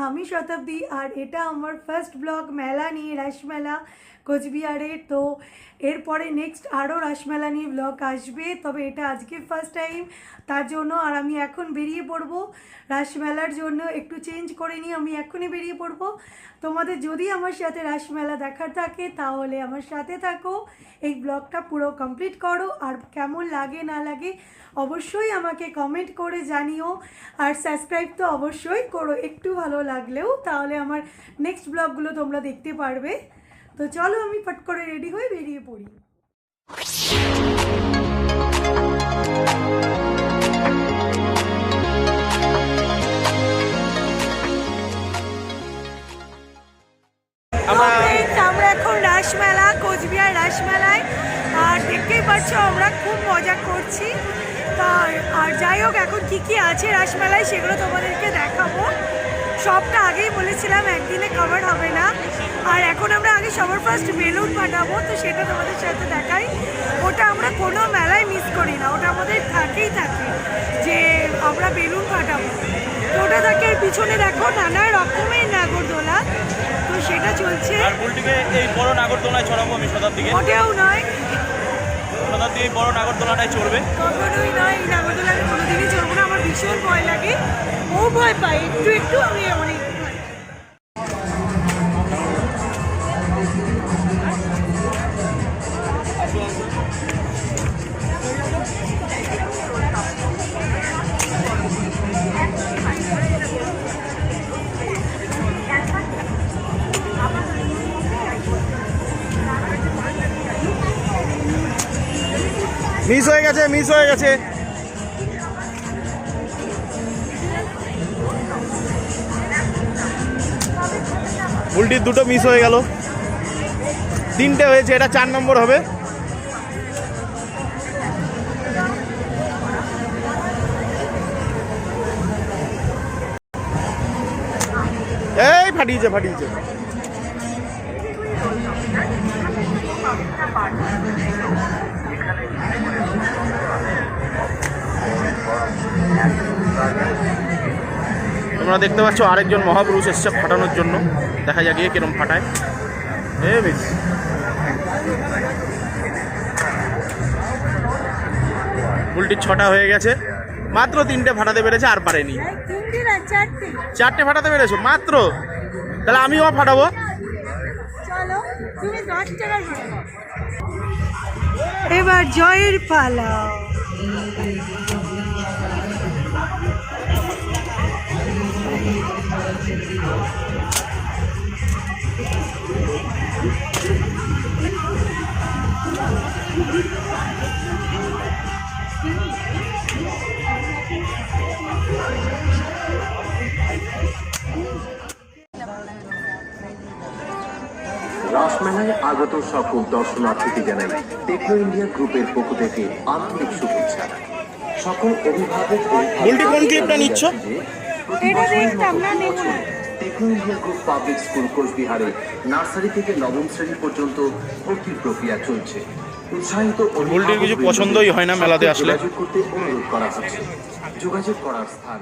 আমি শতাব্দী আর এটা আমার ফার্স্ট ব্লগ মেলা নিয়ে রাসমেলা কোচবিহারের। তো এরপরে নেক্সট আরও রাসমেলা নিয়ে ব্লগ আসবে, তবে এটা আজকে ফার্স্ট টাইম তার জন্য। আর আমি এখন বেরিয়ে পড়বো রাসমেলার জন্য, একটু চেঞ্জ করে নিয়ে আমি এখনই বেরিয়ে পড়বো। তোমাদের যদি আমার সাথে রাসমেলা দেখার থাকে তাহলে আমার সাথে থাকো, এই ব্লগটা পুরো কমপ্লিট করো। আর কেমন লাগে না লাগে অবশ্যই আমাকে কমেন্ট করে জানিও, আর সাবস্ক্রাইব তো অবশ্যই করো একটু ভালো লাগলেও, তাহলে আমার নেক্সট ব্লগগুলো তোমরা দেখতে পারবে। তো চলো আমি ফট করে রেডি হয়ে বেরিয়ে পড়ি। আমরা এখন রাসমেলা কোচবিহার রাসমেলায়, আর দেখতেই পাচ্ছ আমরা খুব মজা করছি। তা আর যাই হোক, এখন কী কী আছে রাসমেলায় সেগুলো তোমাদেরকে দেখাবো। সবটা আগেই বলেছিলাম একদিনে কভার হবে না। আর এখন আমরা আগে সবার ফার্স্ট বেলুন ফাটাবো, তো সেটা তোমাদের সাথে দেখাই। ওটা আমরা কোনো মেলায় মিস করি না, ওটা আমাদের থাকেই থাকে যে আমরা বেলুন ফাটাবো। তো ওটা থাকে, পিছনে দেখো নানা রকমের নাগরদোলা, তো সেটা চলছে। এই বড় নাগরদোলায় চড়াবো আমি শতাব্দীকে। ওটাও নয়, শতাব্দী এই বড় নাগরদোলাটাই চড়বে। কখনোই নয়, এই নাগরদোলা আমি কোনোদিনই চড়বো না, আমার ভীষণ ভয় লাগে। ও ভয় পাই একটু একটু, আমি অনেক মিস হয়ে গেছে, মিস হয়ে গেছে। উল্টির দুটো মিস হয়ে গেল, তিনটে হয়েছে, এটা 4 নম্বর হবে। এই ফাটিয়েছে ফাটিয়েছে। তোমরা দেখতে পাচ্ছ আরেকজন মহাপুরুষ এসছে ফাটানোর জন্য, দেখা যাক গিয়ে কিরম ফাটায়। মিস উল্টি 6টা হয়ে গেছে, মাত্র 3টে ফাটাতে পেরেছে, আর পারেনি। 4টে ফাটাতে পেরেছো মাত্র, তাহলে আমিও ফাটাবো। এবার জয়ের পালা। রাসমেলায় আগত সকল দর্শনার্থীকে জানাই টেকনো ইন্ডিয়া গ্রুপের পক্ষ থেকে আন্তরিক শুভেচ্ছা। সকল অভিভাবক নিচ্ছ? Techno India group public school কোচবিহারে নার্সারি থেকে নবম শ্রেণী পর্যন্ত ভর্তি প্রক্রিয়া চলছে। উৎসাহিত কিছু পছন্দই হয় না মেলাতে আসলে। যোগাযোগ করতে অনুরোধ করা হচ্ছে। যোগাযোগ করার স্থান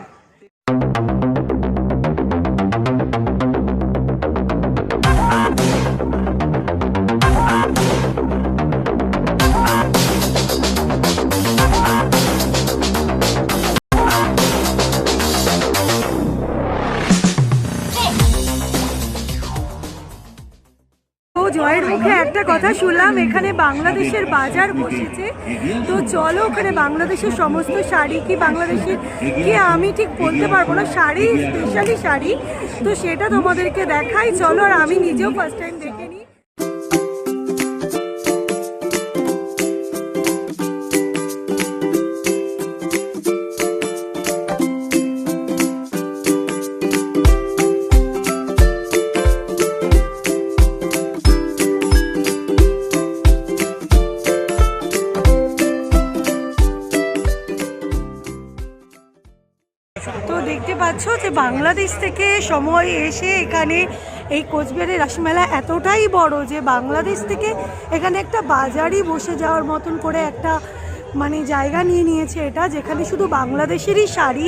জয়ের মুখে একটা কথা শুনলাম, এখানে বাংলাদেশের বাজার বসেছে। তো চলো ওখানে বাংলাদেশের সমস্ত শাড়ি, কি বাংলাদেশের কি আমি ঠিক বলতে পারবো না, শাড়ি স্পেশালি শাড়ি, তো সেটা তোমাদেরকে দেখাই। চলো, আর আমি নিজেও ফার্স্ট টাইম দেখে নিই। তো দেখতে পাচ্ছ যে বাংলাদেশ থেকে সময় এসে এখানে এই কোচবিহারের রাসমেলা এতটাই বড় যে বাংলাদেশ থেকে এখানে একটা বাজারই বসে যাওয়ার মতন করে একটা মানে জায়গা নিয়ে নিয়েছে এটা, যেখানে শুধু বাংলাদেশেরই শাড়ি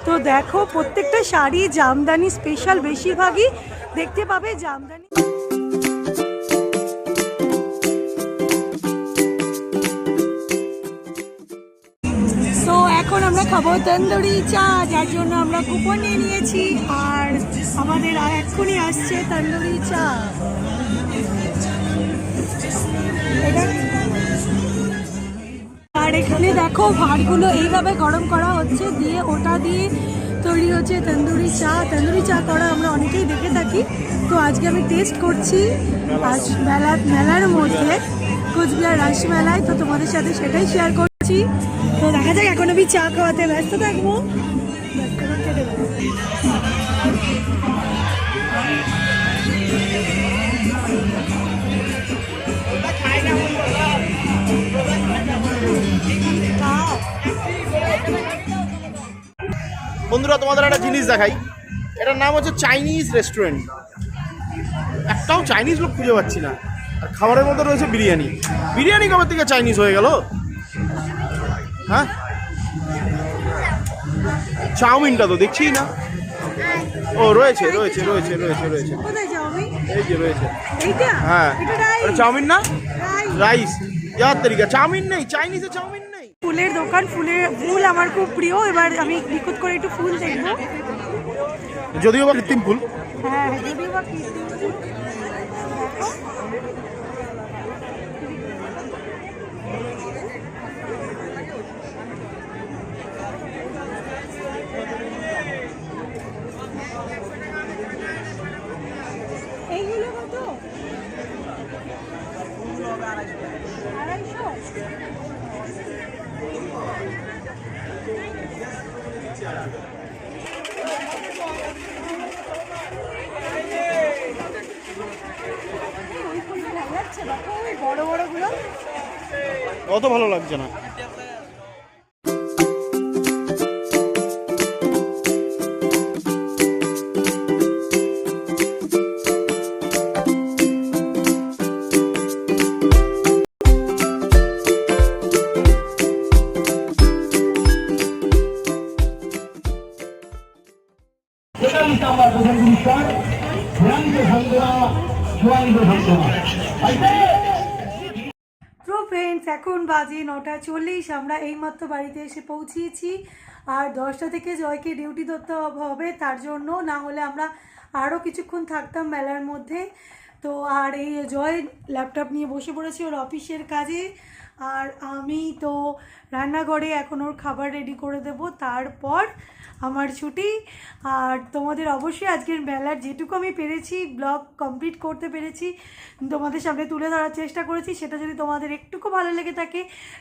তো দেখো প্রত্যেকটা শাড়ি জামদানি স্পেশাল, বেশিরভাগই দেখতে পাবে জামদানি। তো এখন আমরা খাবো তন্দুরি চা, যার জন্য আমরা কুপন নিয়ে নিয়েছি, আর আমাদের এক্ষুনি আসছে তন্দুরি চা। আর এখানে দেখো ভাঁড়গুলো এইভাবে গরম করা হচ্ছে, দিয়ে ওটা দিয়ে তৈরি হচ্ছে তন্দুরি চা। তন্দুরি চা করা আমরা অনেকেই দেখে থাকি, তো আজকে আমি টেস্ট করছি আজ মেলার মধ্যে, কোচবিহার রাসমেলায়। তো তোমাদের সাথে সেটাই শেয়ার করছি। তো দেখা যাক, এখন আমি চা খাওয়াতে ব্যস্ত থাকবো। বন্ধুরা, তোমাদের একটা জিনিস দেখাই। এটার নাম হচ্ছে চাইনিজ রেস্টুরেন্ট। একটাও চাইনিজ লোক খুঁজে পাচ্ছি না। আর খাবারের মধ্যে রয়েছে বিরিয়ানি। বিরিয়ানি কবে থেকে চাইনিজ হয়ে গেল? হ্যাঁ, চাউমিনটা তো দেখছি না। ও রয়েছে রয়েছে রয়েছে রয়েছে রয়েছে এই যে রয়েছে। হ্যাঁ, এটা চাউমিন না, রাইস। ইয়ার তরিকা চাউমিন নেই, চাইনিজে চাউমিন নেই। ফুলের দোকান, ফুল আমার খুব প্রিয়। এবার আমি নিখুঁত করে একটু ফুল দেখবো। যদিও বা কৃত্রিম ফুল। হ্যাঁ, যদিও বা কৃত্রিম ফুল। এইগুলো কত? 250। বড় বড় গুলো অত ভালো লাগছে না। তো ফ্রেন্ডস, এখন বাজে 9:40। আমরা এইমাত্র বাড়িতে এসে পৌঁছিয়েছি, আর 10টা থেকে জয়কে ডিউটি ধরতে হবে, তার জন্য না হলে আমরা আরও কিছুক্ষণ থাকতাম মেলার মধ্যে। তো আর এই জয় ল্যাপটপ নিয়ে বসে পড়েছি ওর অফিসের কাজে, আর আমি তো রান্নাঘরে এখন ওর খাবার রেডি করে দেব, তারপর আমার ছুটি। আর তোমাদের অবশ্যই আজকের মেলার যেটুকু আমি পেরেছি ব্লগ কমপ্লিট করতে পেরেছি, তোমাদের সামনে তুলে ধরার চেষ্টা করেছি। সেটা যদি তোমাদের একটুকু ভালো লেগে থাকে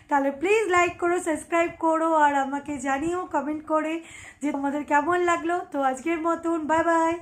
তাহলে প্লিজ লাইক করো, সাবস্ক্রাইব করো, আর আমাকে জানিও কমেন্ট করে যে তোমাদের কেমন লাগলো। তো আজকের মতন বাই বাই।